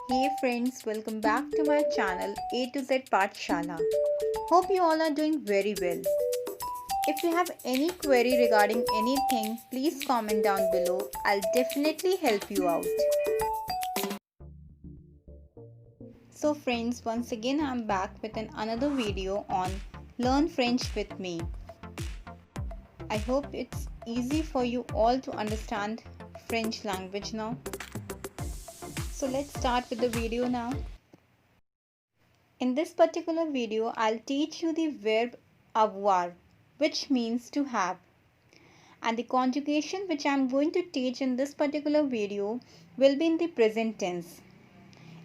Hey friends, welcome back to my channel A to Z Pathshala. Hope you all are doing very well. If you have any query regarding anything, please comment down below. I'll definitely help you out. So friends, once again I'm back with another video on Learn French with me. I hope it's easy for you all to understand French language now. So let's start with the video now. In this particular video, I'll teach you the verb avoir, which means to have. And the conjugation which I'm going to teach in this particular video will be in the present tense.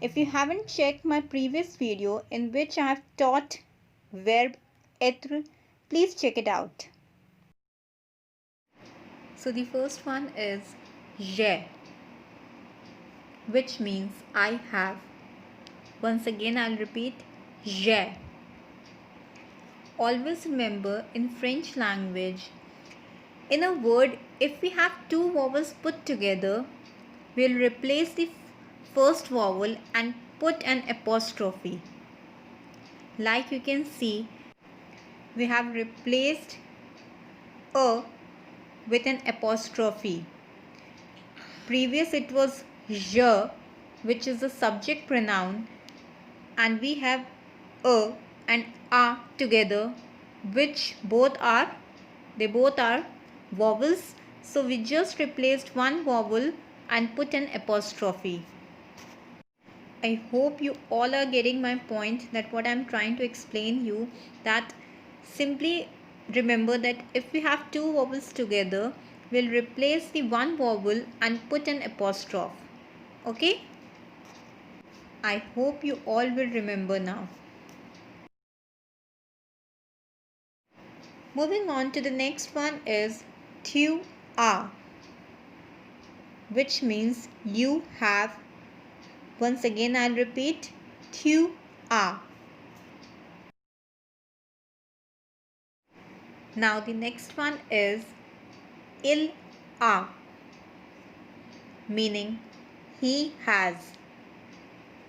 If you haven't checked my previous video in which I have taught verb être, please check it out. So the first one is j'ai, which means I have. Once again I'll repeat j'ai. Always remember in French language, in a word, if we have two vowels put together, we'll replace the first vowel and put an apostrophe. Like you can see, we have replaced a with an apostrophe. Previous it was je, which is the subject pronoun, and we have a and a together, which both are vowels. So we just replaced one vowel and put an apostrophe. I hope you all are getting my point, that what I'm trying to explain you, that simply remember that if we have two vowels together, we'll replace the one vowel and put an apostrophe. Okay? I hope you all will remember now. Moving on to the next one is tu as, which means you have. Once again I'll repeat tu as. Now the next one is il a, meaning he has.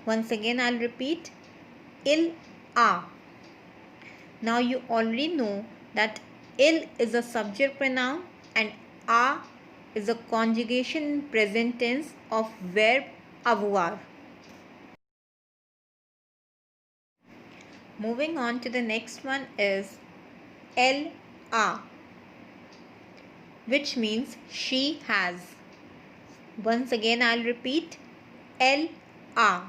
Once again I'll repeat il a. Now you already know that il is a subject pronoun and a is a conjugation in present tense of verb avoir. Moving on to the next one is elle a, which means she has. Once again I'll repeat elle a.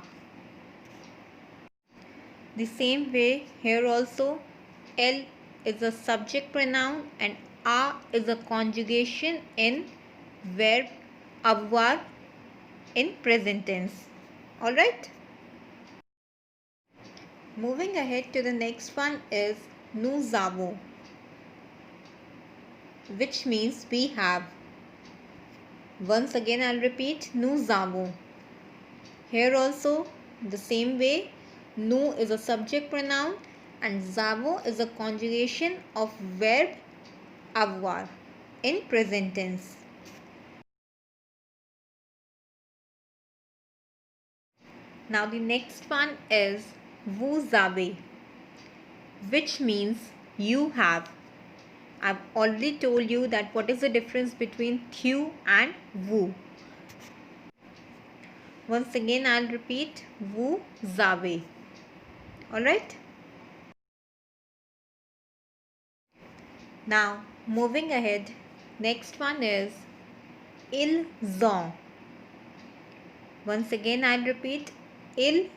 The same way here also, elle is a subject pronoun and a is a conjugation in verb avoir in present tense. Alright? Moving ahead to the next one is nous avons, which means we have. Once again I'll repeat nous avons. Here also the same way, nous is a subject pronoun and avons is a conjugation of verb avoir in present tense. Now the next one is vous avez, which means you have. I've already told you that what is the difference between tu and vous. Once again I'll repeat vous avez. Alright? Now moving ahead, next one is ils ont. Once again I'll repeat ils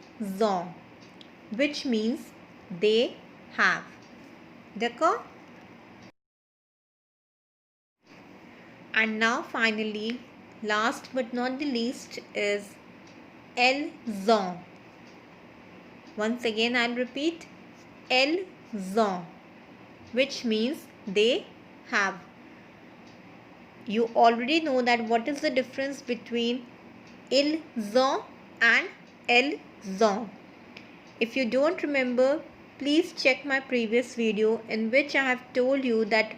ont, which means they have. D'accord? And now finally, last but not the least, is elles ont. Once again I'll repeat elles ont, which means they have. You already know that what is the difference between ils ont and elles ont. If you don't remember, please check my previous video in which I have told you that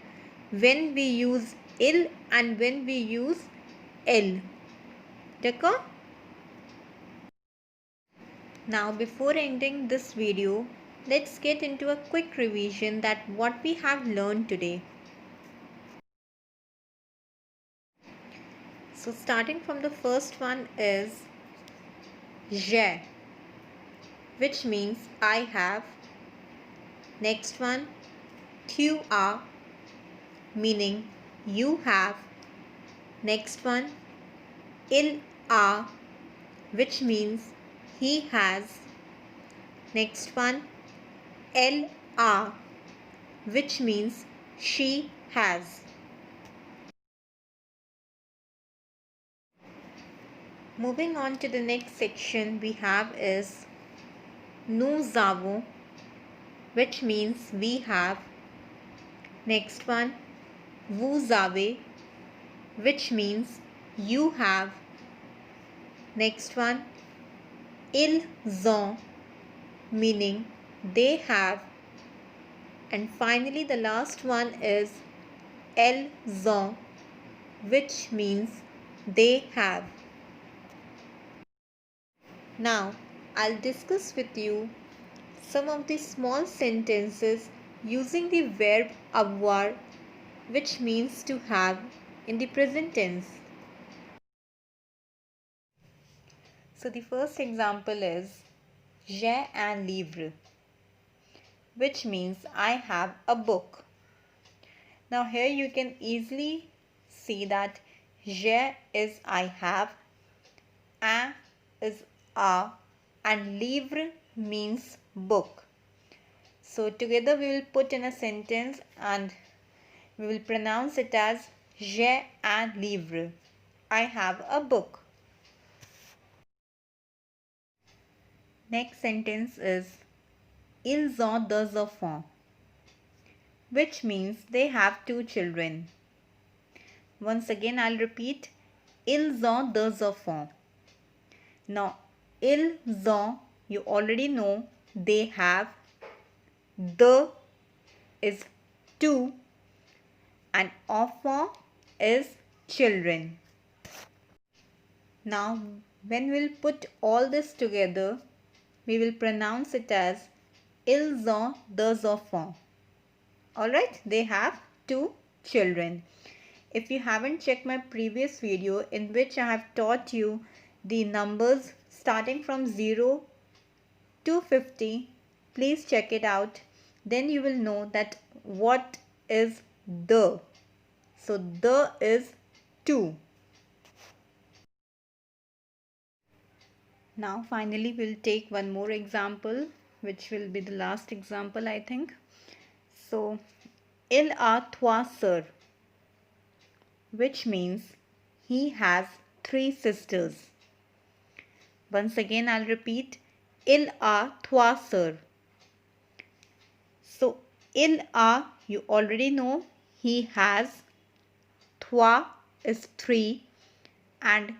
when we use il and when we use elle. D'accord? Now before ending this video, let's get into a quick revision that what we have learned today. So starting from the first one is j'ai, which means I have. Next one, tu as, meaning you have. Next one, il a, which means he has. Next one, elle a, which means she has. Moving on to the next section we have is nous avons, which means we have. Next one, vous avez, which means you have. Next one, ils ont, meaning they have. And finally the last one is elles ont, which means they have. Now I'll discuss with you some of the small sentences using the verb avoir, which means to have, in the present tense. So the first example is j'ai un livre, which means I have a book. Now here you can easily see that j'ai is I have, un is a, and livre means book. So together we will put in a sentence and we will pronounce it as j'ai un livre. I have a book. Next sentence is ils ont deux enfants, which means they have two children. Once again I'll repeat, ils ont deux enfants. Now ils ont, you already know, they have. The is two and enfant is children. Now when we'll put all this together, we will pronounce it as ils ont deux enfants. Alright, they have two children. If you haven't checked my previous video in which I have taught you the numbers starting from 0 to 50, please check it out. Then you will know that what is the. So the is 2. Now finally we'll take one more example, which will be the last example I think. So il a trois sœurs, which means he has 3 sisters. Once again I'll repeat, il a trois sœurs. So il a, you already know, he has. Trois is 3 and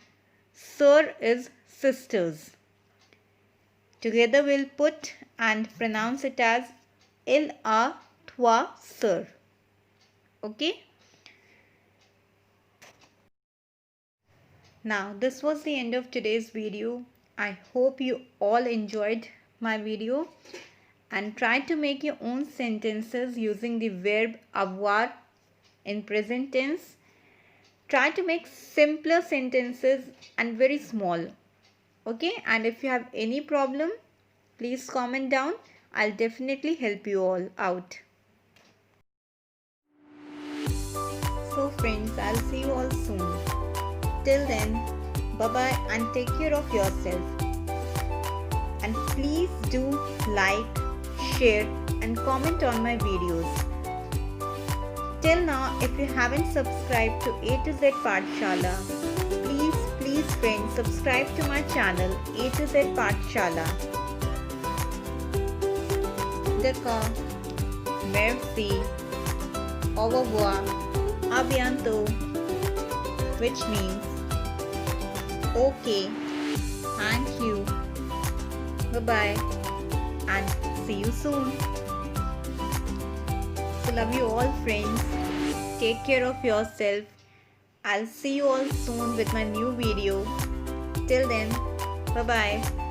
sœur is sisters. Together we'll put and pronounce it as il a trois sœurs. Okay. Now this was the end of today's video. I hope you all enjoyed my video and try to make your own sentences using the verb avoir in present tense. Try to make simpler sentences and very small. Okay, and if you have any problem, please comment down. I'll definitely help you all out. So friends, I'll see you all soon. Till then, bye-bye and take care of yourself. And please do like, share and comment on my videos. Till now, if you haven't subscribed to A to Z Pathshala, please friends subscribe to my channel A to Z Pathshala. D'accord, merci, au revoir, à bientôt, which means okay, thank you, bye-bye and see you soon. So love you all friends. Take care of yourself. I'll see you all soon with my new video. Till then, bye-bye.